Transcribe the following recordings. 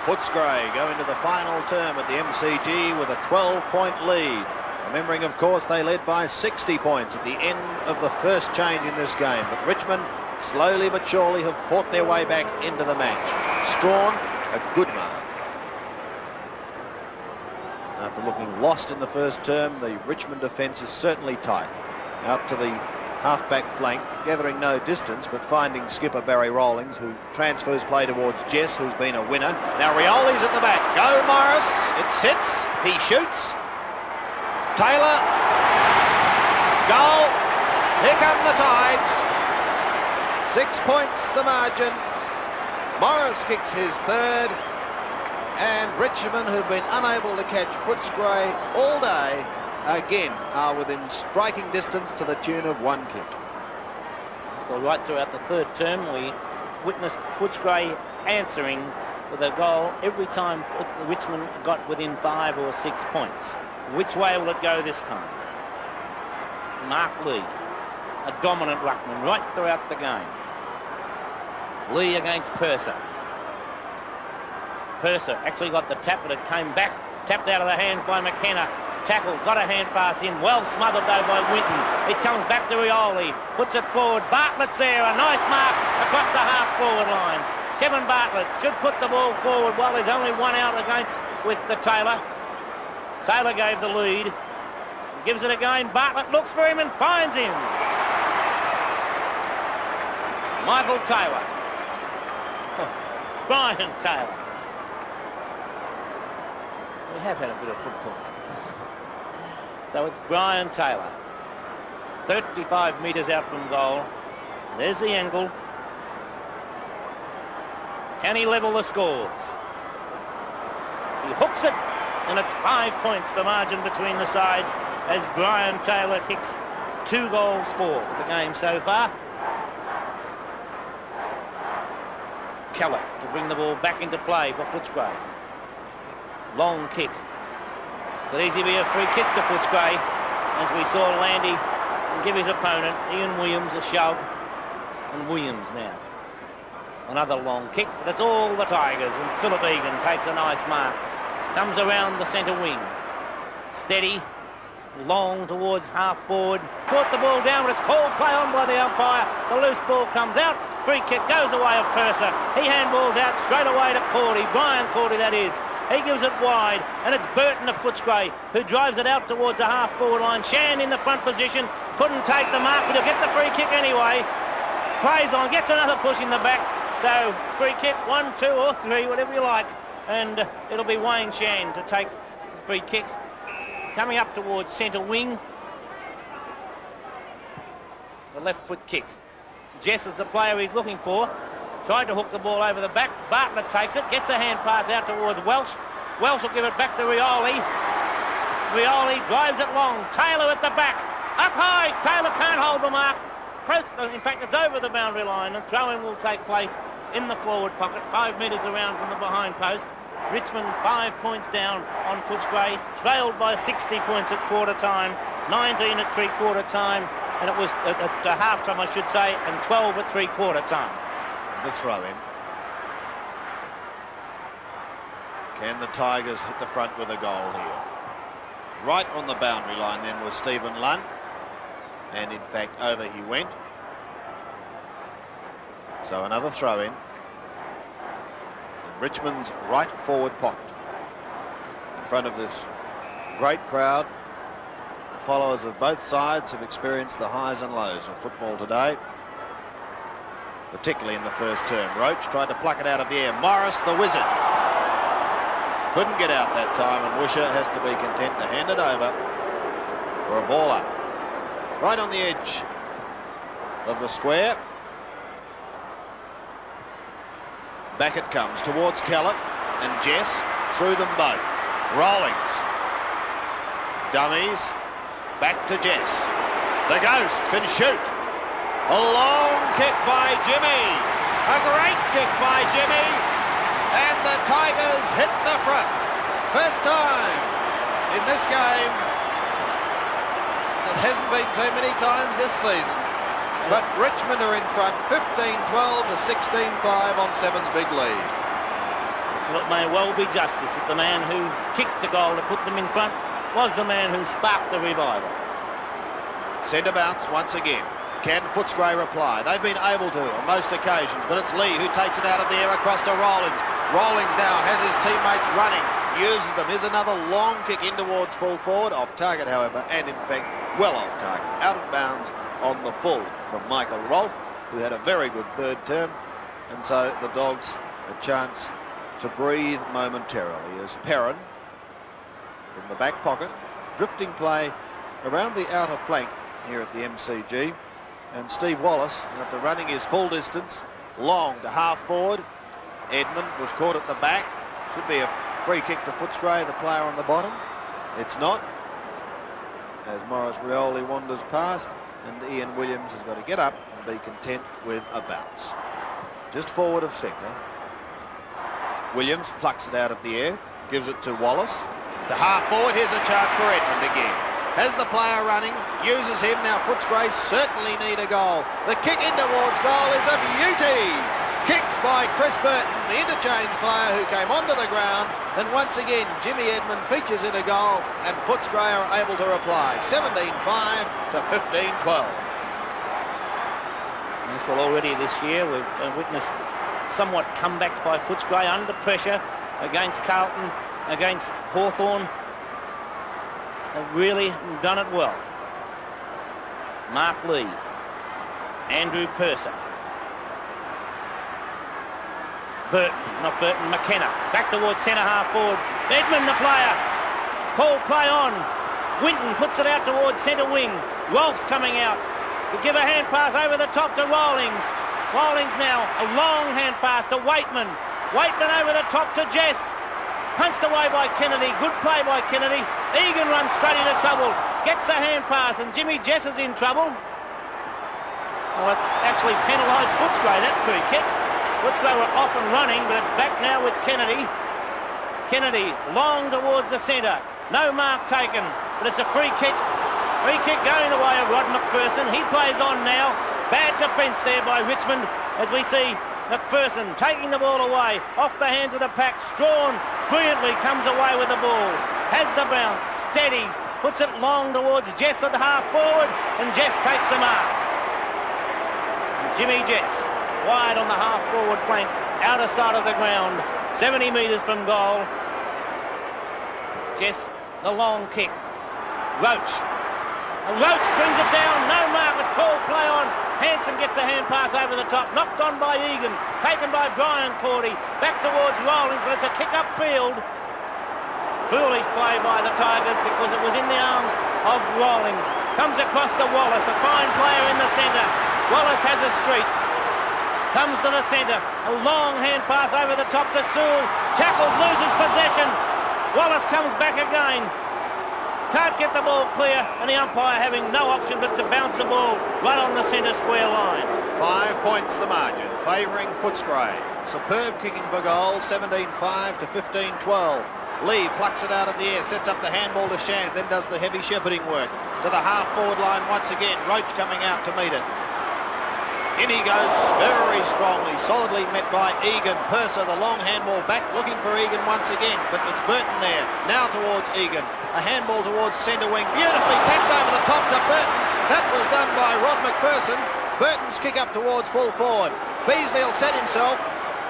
Footscray go into the final term at the MCG with a 12-point lead. Remembering, of course, they led by 60 points at the end of the first change in this game. But Richmond, slowly but surely, have fought their way back into the match. Strawn, a good mark. After looking lost in the first term, the Richmond defence is certainly tight. Out to the half-back flank, gathering no distance, but finding skipper Barry Rawlings, who transfers play towards Jess, who's been a winner. Now Rioli's at the back. Go Morris. It sits. He shoots. Taylor. Goal. Here come the Tigers. 6 points the margin. Morris kicks his third. And Richmond, who've been unable to catch Footscray all day, again are within striking distance to the tune of one kick. Well, right throughout the third term, we witnessed Footscray answering with a goal every time Richmond got within 5 or 6 points. Which way will it go this time? Mark Lee, a dominant ruckman right throughout the game. Lee against Purser. Purser actually got the tap, but it came back, tapped out of the hands by McKenna. Tackle, got a hand pass in, well smothered though by Winton. It comes back to Rioli, puts it forward. Bartlett's there, a nice mark across the half-forward line. Kevin Bartlett should put the ball forward while there's only one out against with the Taylor. Taylor gave the lead, gives it again. Bartlett looks for him and finds him. Michael Taylor. Brian Taylor. We have had a bit of football. So it's Brian Taylor. 35 metres out from goal. There's the angle. Can he level the scores? He hooks it, and it's 5 points the margin between the sides as Brian Taylor kicks 2 goals for the game so far. Kellett to bring the ball back into play for Footscray. Long kick. Could easily be a free kick to Footscray, as we saw Landy give his opponent, Ian Williams, a shove. And Williams now. Another long kick, but it's all the Tigers, and Philip Egan takes a nice mark. Comes around the centre wing. Steady. Long towards half forward. Brought the ball down, but it's called play on by the umpire. The loose ball comes out. Free kick goes away of Purser. He handballs out straight away to Cordy. Brian Cordy, that is. He gives it wide, and it's Burton of Footscray who drives it out towards the half-forward line. Shan in the front position, couldn't take the mark, but he'll get the free kick anyway. Plays on, gets another push in the back. So, free kick, 1, 2 or 3, whatever you like. And it'll be Wayne Shan to take the free kick. Coming up towards centre wing. The left foot kick. Jess is the player he's looking for. Tried to hook the ball over the back. Bartlett takes it, gets a hand pass out towards Welsh. Welsh will give it back to Rioli. Rioli drives it long. Taylor at the back. Up high. Taylor can't hold the mark. Close, in fact, it's over the boundary line, and throw-in will take place in the forward pocket, 5 metres around from the behind post. Richmond 5 points down on Footscray, trailed by 60 points at quarter time, 19 at three-quarter time, and it was at half-time, I should say, and 12 at three-quarter time. The throw-in. Can the Tigers hit the front with a goal here? Right on the boundary line then was Stephen Lunn, and in fact over he went. So another throw-in in Richmond's right forward pocket, in front of this great crowd. The followers of both sides have experienced the highs and lows of football today, particularly in the first term. Roach tried to pluck it out of the air. Morris, the wizard, couldn't get out that time, and Wisher has to be content to hand it over for a ball up. Right on the edge of the square. Back it comes towards Kellett and Jess, through them both. Rawlings. Dummies. Back to Jess. The Ghost can shoot. A long kick by Jimmy. A great kick by Jimmy. And the Tigers hit the front. First time in this game. It hasn't been too many times this season. But Richmond are in front 15-12 to 16-5 on Seven's big lead. Well, it may well be justice that the man who kicked the goal to put them in front was the man who sparked the revival. Centre bounce once again. Can Footscray reply? They've been able to on most occasions, but it's Lee who takes it out of the air across to Rawlings. Rawlings now has his teammates running, uses them. Here's another long kick in towards full forward, off target however, and in fact well off target, out of bounds on the full from Michael Rolfe, who had a very good third term, and so the Dogs a chance to breathe momentarily as Perrin from the back pocket, drifting play around the outer flank here at the MCG, and Steve Wallace, after running his full distance, long to half forward. Edmund was caught at the back. Should be a free kick to Footscray, the player on the bottom. It's not, as Morris Rioli wanders past, and Ian Williams has got to get up and be content with a bounce. Just forward of centre. Williams plucks it out of the air, gives it to Wallace. To half forward, here's a chance for Edmund again. Has the player running, uses him. Now Footscray certainly need a goal. The kick in towards goal is a beauty. Kicked by Chris Burton, the interchange player who came onto the ground. And once again, Jimmy Edmund features in a goal, and Footscray are able to reply. 17-5 to 15-12. Yes, well, already this year we've witnessed somewhat comebacks by Footscray under pressure against Carlton, against Hawthorn. They've really done it well. Mark Lee, Andrew Purser, McKenna, back towards centre half forward. Edmund the player, call play on. Winton puts it out towards centre wing. Rolfe's coming out to give a hand pass over the top to Rawlings. Rawlings now, a long hand pass to Waitman. Waitman over the top to Jess. Punched away by Kennedy. Good play by Kennedy. Egan runs straight into trouble. Gets a hand pass, and Jimmy Jess is in trouble. Well, it's actually penalised Footscray, that free kick. Footscray were off and running, but it's back now with Kennedy. Kennedy long towards the centre. No mark taken, but it's a free kick. Free kick going the way of Rod McPherson. He plays on now. Bad defence there by Richmond, as we see McPherson taking the ball away off the hands of the pack. Strawn brilliantly comes away with the ball. Has the bounce, steadies, puts it long towards Jess at the half forward, and Jess takes the mark. Jimmy Jess wide on the half forward flank, outer side of the ground, 70 metres from goal. Jess, the long kick. Roach. And Roach brings it down, no mark, it's called play on. Hanson gets a hand pass over the top, knocked on by Egan, taken by Brian Cordy, back towards Rawlings, but it's a kick upfield. Foolish play by the Tigers because it was in the arms of Rawlings. Comes across to Wallace, a fine player in the centre. Wallace has a streak. Comes to the centre, a long hand pass over the top to Sewell. Tackled, loses possession. Wallace comes back again. Can't get the ball clear, and the umpire having no option but to bounce the ball right on the centre square line. 5 points the margin, favouring Footscray. Superb kicking for goal, 17-5 to 15-12. Lee plucks it out of the air, sets up the handball to Shand, then does the heavy shepherding work. To the half-forward line once again, Roach coming out to meet it. In he goes very strongly, solidly met by Egan. Purser, the long handball back, looking for Egan once again, but it's Burton there. Now towards Egan. A handball towards centre wing. Beautifully tapped over the top to Burton. That was done by Rod McPherson. Burton's kick up towards full forward. Beasley will set himself.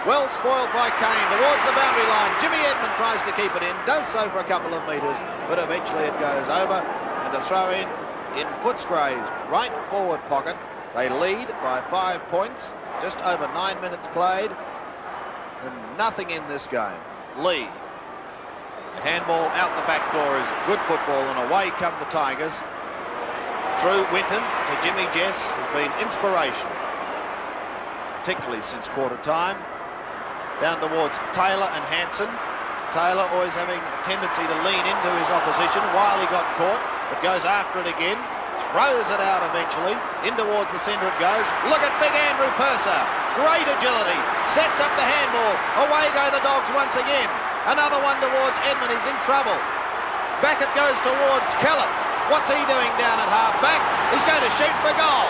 Well spoiled by Kane towards the boundary line. Jimmy Edmund tries to keep it in. Does so for a couple of metres, but eventually it goes over. And a throw in Footscray's right forward pocket. They lead by 5 points, just over 9 minutes played, and nothing in this game. Lee, the handball out the back door is good football, and away come the Tigers. Through Winton to Jimmy Jess, who's been inspirational, particularly since quarter time. Down towards Taylor and Hanson. Taylor always having a tendency to lean into his opposition while he got caught, but goes after it again. Throws it out eventually. In towards the centre it goes. Look at big Andrew Purser. Great agility. Sets up the handball. Away go the Dogs once again. Another one towards Edmund. He's in trouble. Back it goes towards Kellett. What's he doing down at half-back? He's going to shoot for goal.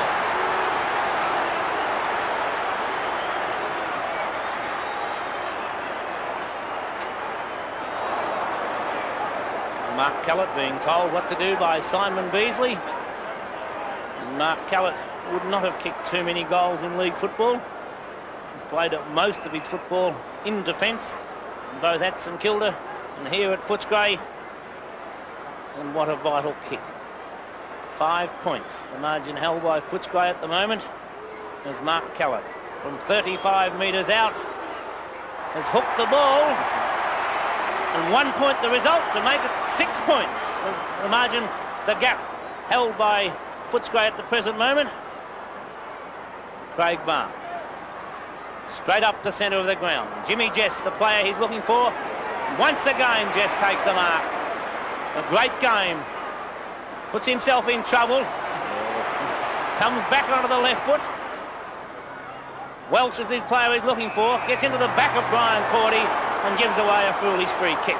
Mark Callett being told what to do by Simon Beasley. And Mark Callett would not have kicked too many goals in league football. He's played most of his football in defence, both at St Kilda and here at Footscray. And what a vital kick. 5 points, the margin held by Footscray at the moment, as Mark Callett from 35 metres out has hooked the ball. And 1 point the result to make it 6 points. The margin, the gap held by Footscray at the present moment. Craig Barnes. Straight up the centre of the ground. Jimmy Jess, the player he's looking for. Once again, Jess takes the mark. A great game. Puts himself in trouble. Comes back onto the left foot. Welsh is his player he's looking for. Gets into the back of Brian Cordy and gives away a foolish free kick.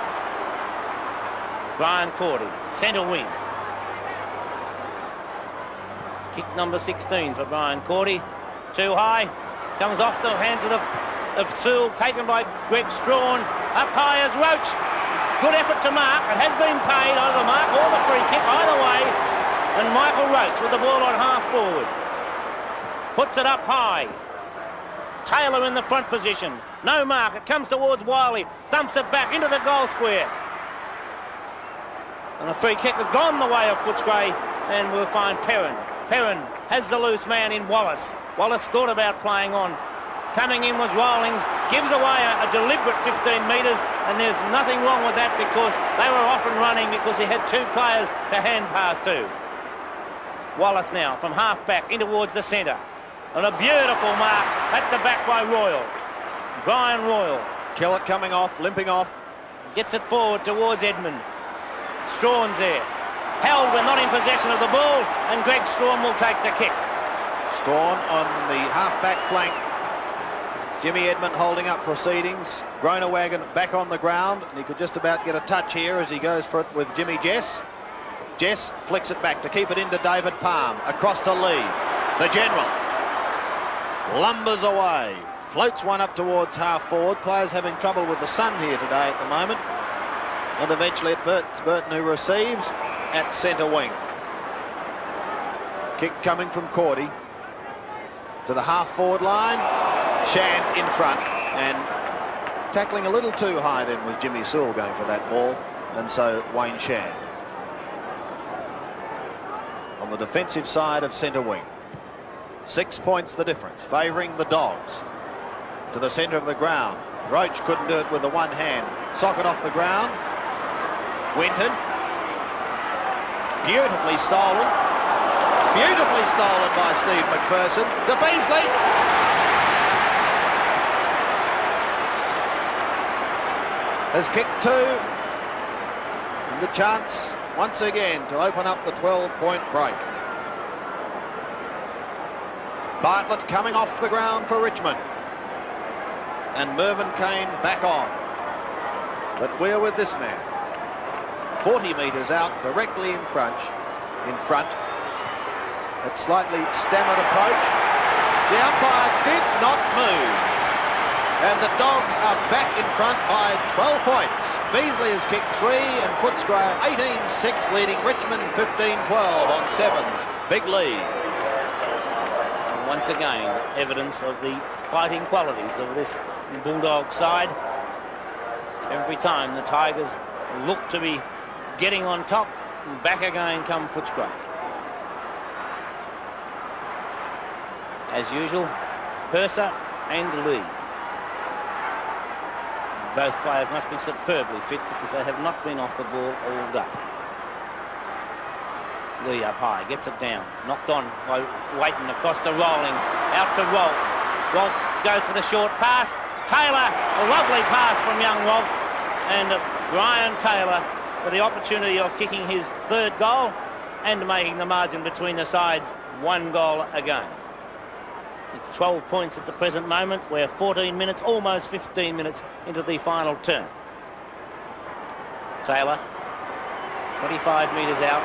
Brian Cordy, centre wing. Kick number 16 for Brian Cordy. Too high. Comes off the hands of Sewell, taken by Greg Strawn. Up high as Roach. Good effort to mark. It has been paid, either the mark or the free kick, either way. And Michael Roach with the ball on half forward. Puts it up high. Taylor in the front position. No mark. It comes towards Wiley. Thumps it back into the goal square. And the free kick has gone the way of Footscray, and we'll find Perrin. Perrin has the loose man in Wallace. Wallace thought about playing on. Coming in was Rawlings, gives away a deliberate 15 metres, and there's nothing wrong with that because they were off and running because he had two players to hand pass to. Wallace now from half back in towards the centre. And a beautiful mark at the back by Royal. Brian Royal. Kellett coming off, limping off. Gets it forward towards Edmund. Strawn's there. Held when not in possession of the ball, and Greg Strawn will take the kick. Strawn on the half-back flank. Jimmy Edmund holding up proceedings. Groenewagen back on the ground, and he could just about get a touch here as he goes for it with Jimmy Jess. Jess flicks it back to keep it into David Palm. Across to Lee. The general lumbers away. Floats one up towards half forward. Players having trouble with the sun here today at the moment. And eventually it's Burton who receives at centre wing. Kick coming from Cordy to the half forward line. Shand in front, and tackling a little too high then was Jimmy Sewell going for that ball, and so Wayne Shand on the defensive side of centre wing. 6 points the difference, favouring the Dogs. To the centre of the ground. Roach couldn't do it with the one hand. Socket off the ground. Winton. Beautifully stolen. Beautifully stolen by Steve McPherson. To Beasley. Has kicked two. And the chance once again to open up the 12-point break. Bartlett coming off the ground for Richmond. And Mervyn Kane back on. But we're with this man. 40 metres out, directly in front. That slightly stammered approach. The umpire did not move. And the Dogs are back in front by 12 points. Beasley has kicked 3 and Footscray 18-6, leading Richmond 15-12 on sevens. Big lead. And once again, evidence of the fighting qualities of this Bulldog side. Every time the Tigers look to be getting on top, and back again come Footscray. As usual, Purser and Lee. Both players must be superbly fit because they have not been off the ball all day. Lee up high, gets it down. Knocked on by Waiton across to Rawlings. Out to Rolfe. Rolfe goes for the short pass. Taylor, a lovely pass from young Rolfe. And Brian Taylor with the opportunity of kicking his third goal and making the margin between the sides 1 goal a game. It's 12 points at the present moment. We're 14 minutes, almost 15 minutes into the final turn. Taylor, 25 metres out.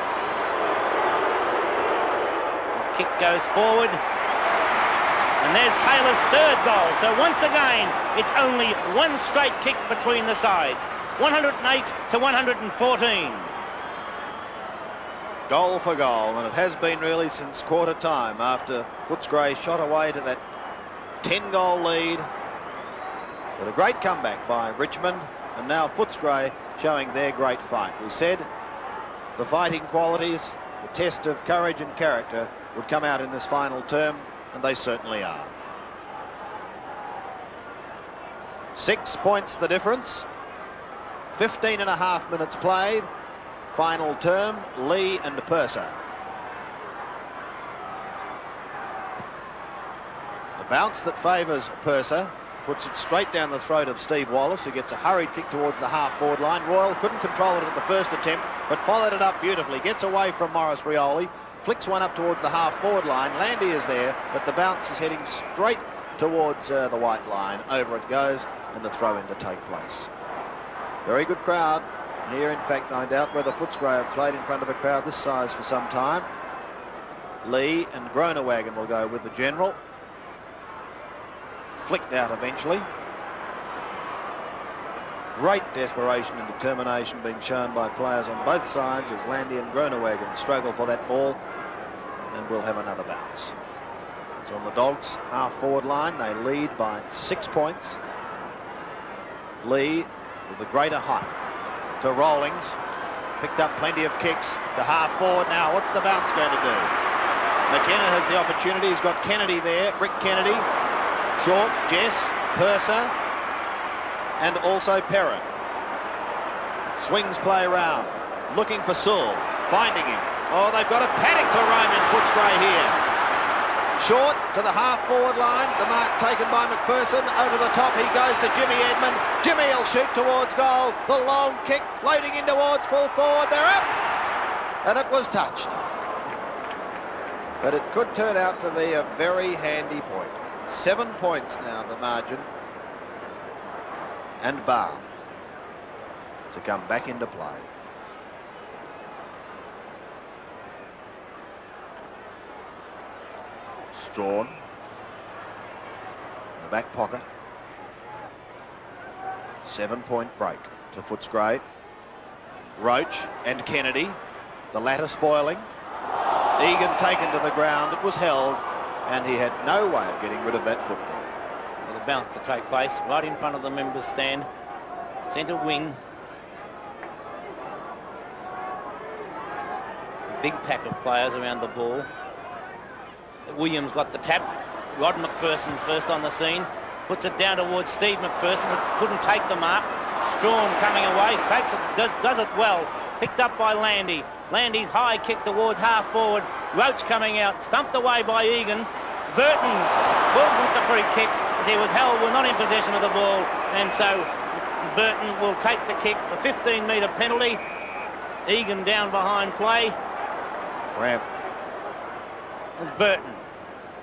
His kick goes forward. And there's Taylor's third goal. So once again, it's only one straight kick between the sides. 108 to 114. goal for goal, and it has been really since quarter time after Footscray shot away to that 10-goal lead. But a great comeback by Richmond, and now Footscray showing their great fight. We said the fighting qualities, the test of courage and character would come out in this final term, and they certainly are. 6 points the difference. 15.5 minutes played. Final term, Lee and Purser. The bounce that favours Purser puts it straight down the throat of Steve Wallace, who gets a hurried kick towards the half-forward line. Royal couldn't control it at the first attempt, but followed it up beautifully. Gets away from Morris Rioli, flicks one up towards the half-forward line. Landy is there, but the bounce is heading straight towards the white line. Over it goes, and the throw-in to take place. Very good crowd here. In fact, I doubt whether Footscray have played in front of a crowd this size for some time. Lee and Groenewegen will go with the general. Flicked out eventually. Great desperation and determination being shown by players on both sides as Landy and Groenewegen struggle for that ball, and we'll have another bounce. It's on the Dogs' half-forward line. They lead by 6 points. Lee with the greater height to Rawlings. Picked up plenty of kicks to half-forward. Now, what's the bounce going to do? McKenna has the opportunity. He's got Kennedy there. Brick Kennedy. Short, Jess, Purser, and also Perrin. Swings play round. Looking for Sewell. Finding him. Oh, they've got a panic to roam in Footscray here. Short to the half-forward line. The mark taken by McPherson. Over the top he goes to Jimmy Edmund. Jimmy will shoot towards goal. The long kick floating in towards full forward. They're up! And it was touched. But it could turn out to be a very handy point. 7 points now the margin. And Barr to come back into play. Strawn in the back pocket. 7-point break to Footscray. Roach and Kennedy, the latter spoiling. Egan taken to the ground. It was held, and he had no way of getting rid of that football. So the bounce to take place right in front of the members' stand. Centre wing. Big pack of players around the ball. Williams got the tap. Rod McPherson's first on the scene. Puts it down towards Steve McPherson, who couldn't take the mark. Strawn coming away, takes it, does it well. Picked up by Landy. Landy's high kick towards half forward. Roach coming out, stumped away by Egan. Burton will with the free kick as he was held. We're not in possession of the ball, and so Burton will take the kick. A 15-metre penalty. Egan down behind play. Cramp. As Burton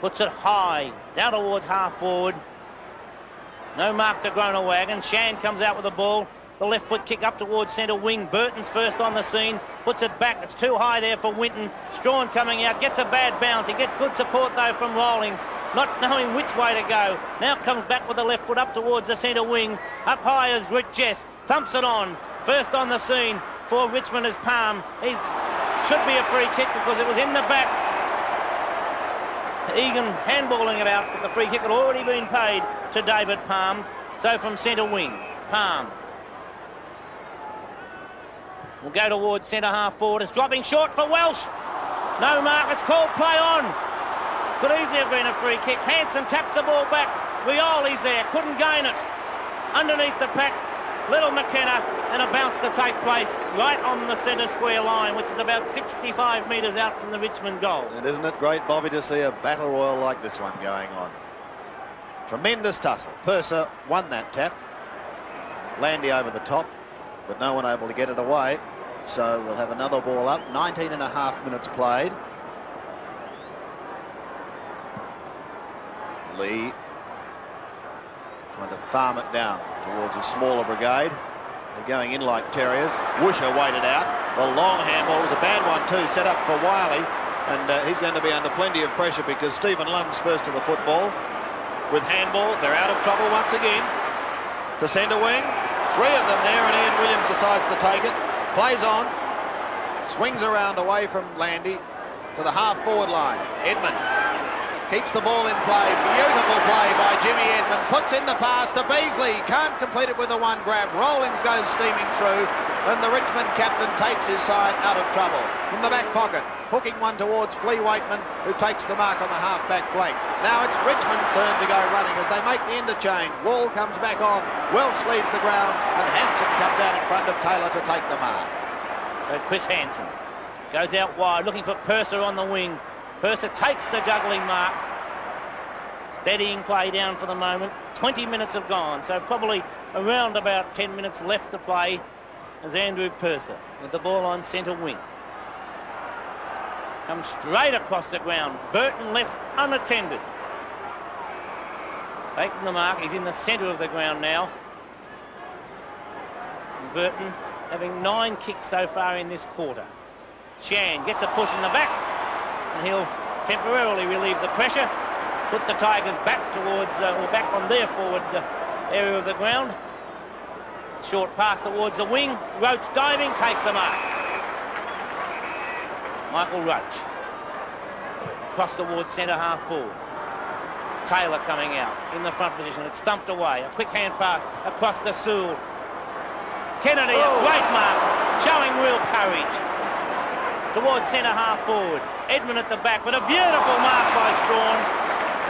puts it high down towards half forward. No mark to Groenewegen. Shan comes out with the ball. The left foot kick up towards centre wing. Burton's first on the scene. Puts it back. It's too high there for Winton. Strawn coming out. Gets a bad bounce. He gets good support though from Rawlings. Not knowing which way to go. Now comes back with the left foot up towards the centre wing. Up high as Jess. Thumps it on. First on the scene for Richmond is Palm. Should be a free kick because it was in the back. Egan handballing it out, but the free kick had already been paid to David Palm. So from centre wing, Palm will go towards centre half forward. It's dropping short for Welsh. No mark, it's called play on. Could easily have been a free kick. Hanson taps the ball back. Rioli's there, couldn't gain it. Underneath the pack, Little McKenna, and a bounce to take place right on the centre square line, which is about 65 metres out from the Richmond goal. And isn't it great, Bobby, to see a battle royal like this one going on? Tremendous tussle. Purser won that tap. Landy over the top, but no one able to get it away. So we'll have another ball up. 19.5 minutes played. Lee trying to farm it down towards a smaller brigade. They're going in like terriers. Woosher waited out. The long handball was a bad one too, set up for Wiley, and he's going to be under plenty of pressure because Stephen Lund's first to the football. With handball, they're out of trouble once again. To centre wing, 3 of them there, and Ian Williams decides to take it. Plays on. Swings around away from Landy to the half-forward line. Edmund keeps the ball in play. Beautiful play by Jimmy Edmund. Puts in the pass to Beasley. Can't complete it with the one grab. Rawlings goes steaming through, and the Richmond captain takes his side out of trouble. From the back pocket, hooking one towards Flea Wakeman, who takes the mark on the half-back flank. Now it's Richmond's turn to go running as they make the interchange. Wall comes back on. Welsh leaves the ground, and Hanson comes out in front of Taylor to take the mark. So Chris Hanson goes out wide, looking for Purser on the wing. Purser takes the juggling mark. Steadying play down for the moment. 20 minutes have gone, so probably around about 10 minutes left to play as Andrew Purser with the ball on centre wing. Comes straight across the ground. Burton left unattended. Taking the mark, he's in the centre of the ground now. And Burton having 9 kicks so far in this quarter. Shan gets a push in the back, and he'll temporarily relieve the pressure, put the Tigers back towards, or back on their forward area of the ground. Short pass towards the wing. Roach diving, takes the mark. Michael Roach. Cross towards centre half forward. Taylor coming out in the front position. It's stumped away. A quick hand pass across to Sewell. Kennedy, a great mark, showing real courage. Towards centre half forward. Edmund at the back, but a beautiful mark by Strawn.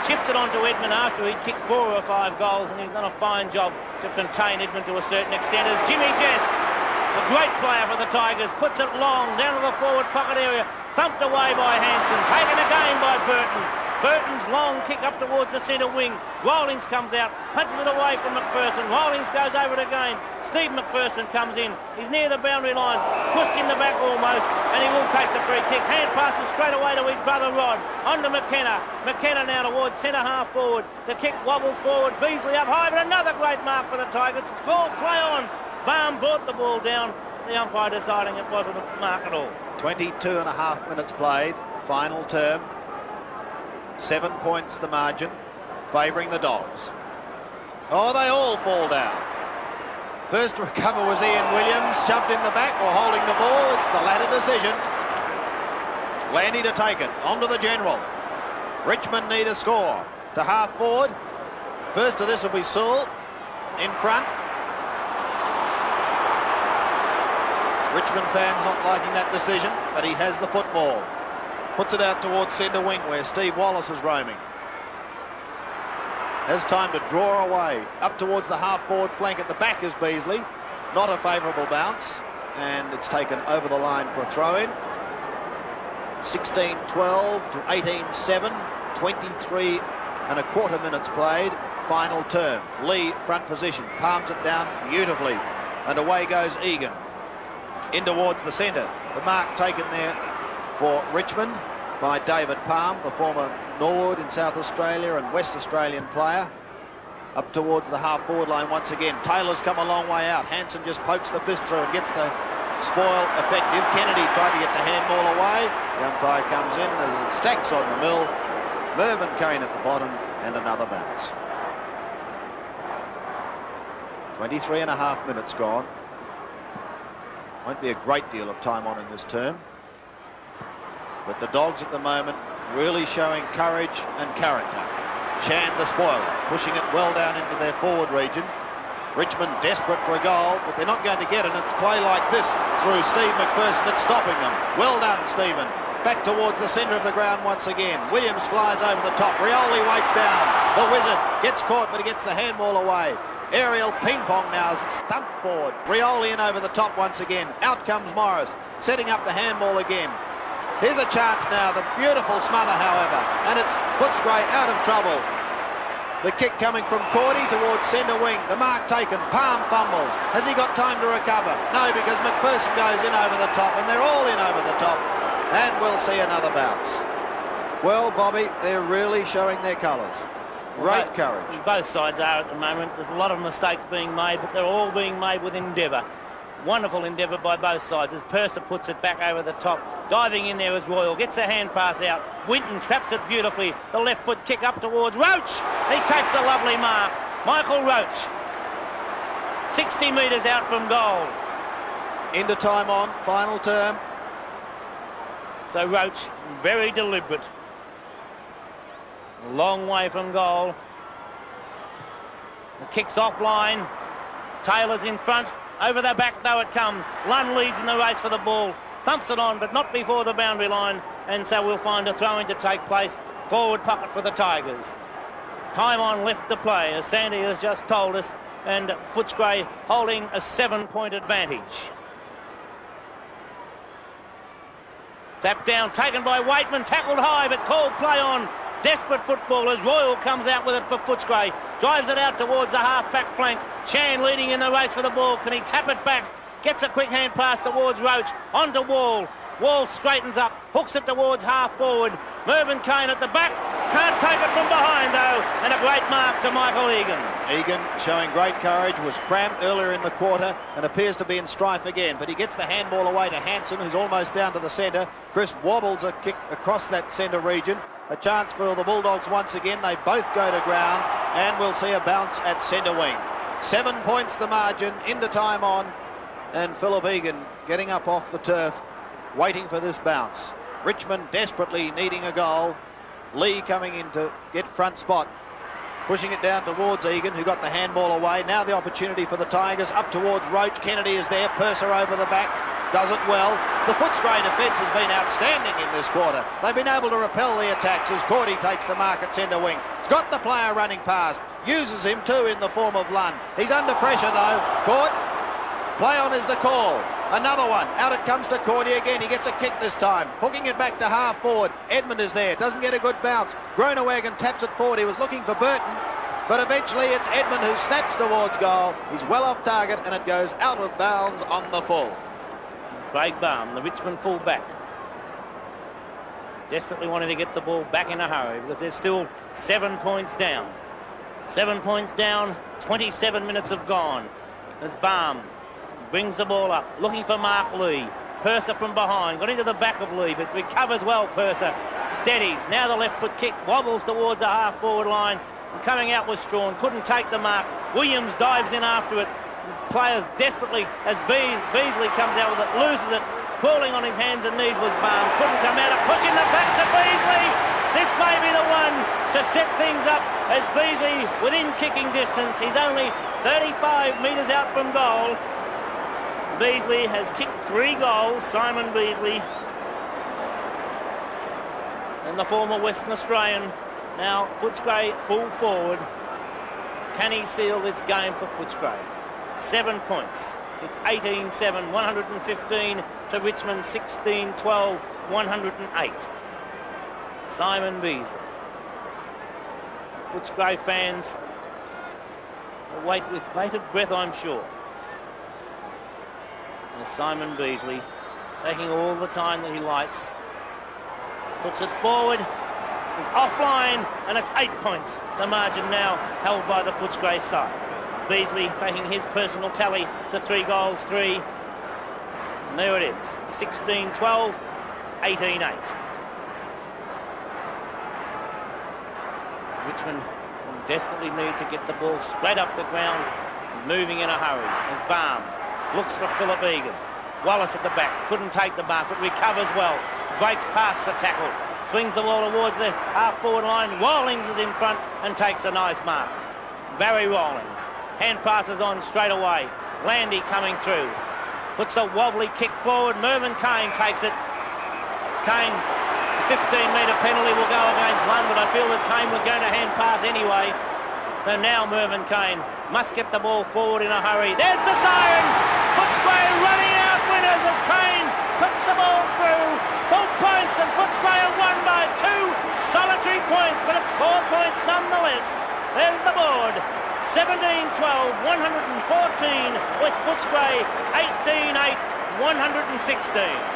Chipped it onto Edmund after he'd kicked 4 or 5 goals, and he's done a fine job to contain Edmund to a certain extent. As Jimmy Jess, a great player for the Tigers, puts it long down to the forward pocket area. Thumped away by Hanson, taken again by Burton. Burton's long kick up towards the centre wing. Rawlings comes out, punches it away from McPherson. Rawlings goes over it again. Steve McPherson comes in. He's near the boundary line, pushed in the back almost, and he will take the free kick. Hand passes straight away to his brother Rod. On to McKenna. McKenna now towards centre half forward. The kick wobbles forward. Beasley up high, but another great mark for the Tigers. It's called play on. Baum brought the ball down. The umpire deciding it wasn't a mark at all. 22 and a half minutes played. Final term. 7 points the margin, favouring the Dogs. Oh, they all fall down. First to recover was Ian Williams, shoved in the back or holding the ball. It's the latter decision. Landy to take it, onto the general. Richmond need a score. To half forward. First to this will be Sewell in front. Richmond fans not liking that decision, but he has the football. Puts it out towards centre wing where Steve Wallace is roaming. Has time to draw away. Up towards the half-forward flank at the back is Beasley. Not a favourable bounce. And it's taken over the line for a throw-in. 16-12 to 18-7. 23 and a quarter minutes played. Final term. Lee front position. Palms it down beautifully. And away goes Egan. In towards the centre. The mark taken there for Richmond by David Palm, the former Norwood in South Australia and West Australian player. Up towards the half-forward line once again. Taylor's come a long way out. Hanson just pokes the fist through and gets the spoil effective. Kennedy tried to get the handball away. The umpire comes in as it stacks on the mill. Mervyn Kane at the bottom and another bounce. 23 and a half minutes gone. Won't be a great deal of time on in this term. But the Dogs at the moment really showing courage and character. Chan the spoiler, pushing it well down into their forward region. Richmond desperate for a goal, but they're not going to get it. It's play like this through Steve McPherson that's stopping them. Well done, Stephen. Back towards the centre of the ground once again. Williams flies over the top. Rioli waits down. The Wizard gets caught, but he gets the handball away. Aerial ping-pong now as it's thumped forward. Rioli in over the top once again. Out comes Morris, setting up the handball again. Here's a chance now, the beautiful smother, however, and it's Footscray out of trouble. The kick coming from Cordy towards centre wing. The mark taken. Palm fumbles. Has he got time to recover? No, because McPherson goes in over the top, and they're all in over the top. And we'll see another bounce. Well, Bobby, they're really showing their colours. Great courage. Both sides are at the moment. There's a lot of mistakes being made, but they're all being made with endeavour. Wonderful endeavour by both sides as Purser puts it back over the top. Diving in there is Royal. Gets a hand pass out. Winton traps it beautifully. The left foot kick up towards Roach. He takes a lovely mark. Michael Roach. 60 metres out from goal. Into time on. Final term. So Roach, very deliberate. A long way from goal. The kick's offline. Taylor's in front. Over the back, though, it comes. Lunn leads in the race for the ball. Thumps it on, but not before the boundary line. And so we'll find a throw-in to take place. Forward pocket for the Tigers. Time on left to play, as Sandy has just told us. And Footscray holding a 7-point advantage. Tap down, taken by Waitman, tackled high, but called play on. Desperate footballers. Royal comes out with it for Footscray. Drives it out towards the half-back flank. Shan leading in the race for the ball. Can he tap it back? Gets a quick hand pass towards Roach. Onto Wall. Wall straightens up. Hooks it towards half-forward. Mervyn Kane at the back. Can't take it from behind, though. And a great mark to Michael Egan. Egan showing great courage, was cramped earlier in the quarter and appears to be in strife again. But he gets the handball away to Hanson, who's almost down to the centre. Chris wobbles a kick across that centre region. A chance for the Bulldogs once again. They both go to ground, and we'll see a bounce at centre wing. 7 points the margin, into time on, and Philip Egan getting up off the turf, waiting for this bounce. Richmond desperately needing a goal. Lee coming in to get front spot, pushing it down towards Egan, who got the handball away. Now the opportunity for the Tigers, up towards Roach. Kennedy is there, Purser over the back, does it well. The Footscray defence has been outstanding in this quarter. They've been able to repel the attacks as Cordy takes the mark at centre wing. He's got the player running past, uses him too in the form of Lunn. He's under pressure though, caught. Play on is the call. Another one. Out it comes to Cordy again. He gets a kick this time. Hooking it back to half forward. Edmund is there. Doesn't get a good bounce. Groenewagen taps it forward. He was looking for Burton, but eventually it's Edmund who snaps towards goal. He's well off target and it goes out of bounds on the full. Craig Baum, the Richmond full-back, desperately wanting to get the ball back in a hurry because there's still 7 points down. 7 points down, 27 minutes have gone. As Baum brings the ball up, looking for Mark Lee. Purser from behind, got into the back of Lee, but recovers well, Purser. Steadies, now the left foot kick, wobbles towards the half-forward line, and coming out was Strawn, couldn't take the mark. Williams dives in after it. Players desperately, as Beasley comes out with it, loses it. Crawling on his hands and knees was Baum, couldn't come out of pushing the back to Beasley. This may be the one to set things up as Beasley within kicking distance. He's only 35 metres out from goal. Beasley has kicked 3 goals, Simon Beasley, and the former Western Australian. Now Footscray full forward. Can he seal this game for Footscray? 7 points. It's 18-7, 115 to Richmond, 16-12, 108. Simon Beasley. Footscray fans wait with bated breath, I'm sure. As Simon Beasley, taking all the time that he likes, puts it forward, is offline, and it's 8 points. The margin now held by the Footscray side. Beasley taking his personal tally to 3 goals, 3. And there it is, 16-12, 18-8. Richmond desperately need to get the ball straight up the ground, moving in a hurry. As Baum looks for Philip Egan. Wallace at the back, couldn't take the mark, but recovers well. Breaks past the tackle, swings the ball towards the half-forward line. Rawlings is in front and takes a nice mark. Barry Rawlings. Hand passes on straight away. Landy coming through. Puts the wobbly kick forward. Mervyn Kane takes it. Kane, 15-metre penalty will go against Lund, but I feel that Kane was going to hand pass anyway. So now Mervyn Kane must get the ball forward in a hurry. There's the siren! Footscray running out winners as Kane puts the ball through. Full points, and Footscray have won by 2 solitary points, but it's 4 points nonetheless. There's the board. 17-12, 114 with Footscray, 18-8, 116.